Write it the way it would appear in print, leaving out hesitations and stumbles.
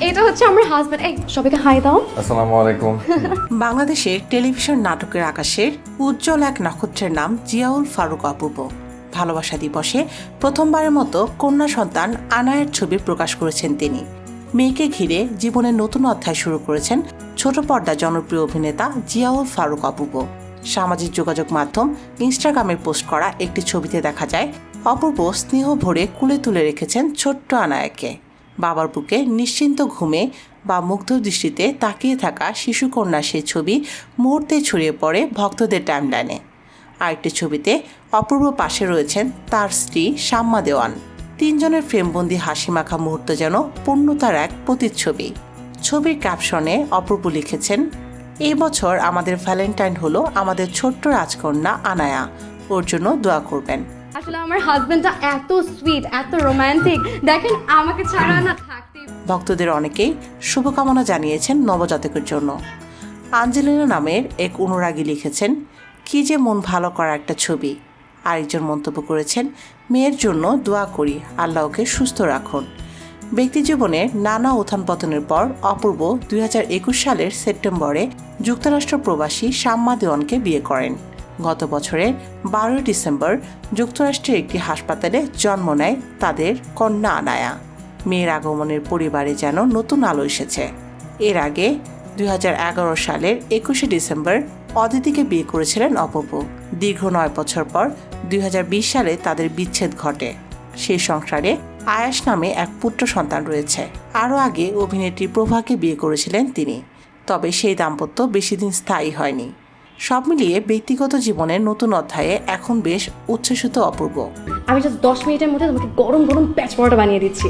এটা হচ্ছে আমার হাজবেন্ড। এই সবাইকে হাই দাও। আসসালামু আলাইকুম। বাংলাদেশের টেলিভিশন নাটকের আকাশের উজ্জ্বল এক নক্ষত্রের নাম জিয়াউল ফারুক অপূর্ব। ভালোবাসা দিবসে প্রথমবারের মতো কন্যা সন্তান আনায়ের ছবি প্রকাশ করেছেন তিনি। মেয়েকে ঘিরে জীবনের নতুন অধ্যায় শুরু করেছেন ছোট পর্দা জনপ্রিয় অভিনেতা জিয়াউল ফারুক অপূর্ব। সামাজিক যোগাযোগ মাধ্যম ইনস্টাগ্রামে পোস্ট করা একটি ছবিতে দেখা যায় অপূর্ব স্নেহ ভরে কুলে তুলে রেখেছেন ছোট্ট আনায়াকে। বাবার বুকে নিশ্চিন্ত ঘুমে বা মুগ্ধ দৃষ্টিতে তাকিয়ে থাকা শিশুকন্যা সেই ছবি মুহূর্তে ছড়িয়ে পড়ে ভক্তদের টাইমলাইনে। আরেকটি ছবিতে অপূর্ব পাশে রয়েছেন তার স্ত্রী শাম্মা দেওয়ান। তিনজনের ফ্রেমবন্দি হাসিমাখা মুহূর্ত যেন পূর্ণতার এক প্রতিচ্ছবি। ছবির ক্যাপশনে অপূর্ব লিখেছেন, এই বছর আমাদের ভ্যালেন্টাইন হলো আমাদের ছোট্ট রাজকন্যা আনায়া, ওর জন্য দোয়া করবেন। আসলে আমার হাজবেন্ডটা এত সুইট, এত রোমান্টিক, দেখেন আমাকে ছাড়া না থাকতে। ভক্তদের অনেকেই শুভকামনা জানিয়েছেন নবজাতকের জন্য। আঞ্জেলিনা নামের এক অনুরাগী লিখেছেন, কি যে মন ভালো করা একটা ছবি। আরেকজন মন্তব্য করেছেন, মেয়ের জন্য দোয়া করি, আল্লাহ ওকে সুস্থ রাখুন। ব্যক্তিজীবনে নানা উত্থান পতনের পর অপূর্ব 2021 সালের সেপ্টেম্বরে যুক্তরাষ্ট্র প্রবাসী শাম্মা দেওয়ানকে বিয়ে করেন। গত বছরের 12 ডিসেম্বর যুক্তরাষ্ট্রের একটি হাসপাতালে জন্ম নেয় তাদের কন্যা আনায়া। মেয়ের আগমনের পরিবারে যেন নতুন আলো এসেছে। এর আগে 2011 সালের 21 ডিসেম্বর অদিতিকে বিয়ে করেছিলেন অপূর্ব। দীর্ঘ 9 বছর পর 2020 সালে তাদের বিচ্ছেদ ঘটে। সেই সংসারে আয়াস নামে এক পুত্র সন্তান রয়েছে। আরও আগে অভিনেত্রী প্রভাকে বিয়ে করেছিলেন তিনি, তবে সেই দাম্পত্য বেশি দিন স্থায়ী হয়নি। সব মিলিয়ে ব্যক্তিগত জীবনের নতুন অধ্যায়ে এখন বেশ উচ্ছ্বসিত অপূর্ব। আমি জাস্ট 10 মিনিটের মধ্যে তোমাকে গরম গরম প্যাচ পরোটা বানিয়ে দিচ্ছি।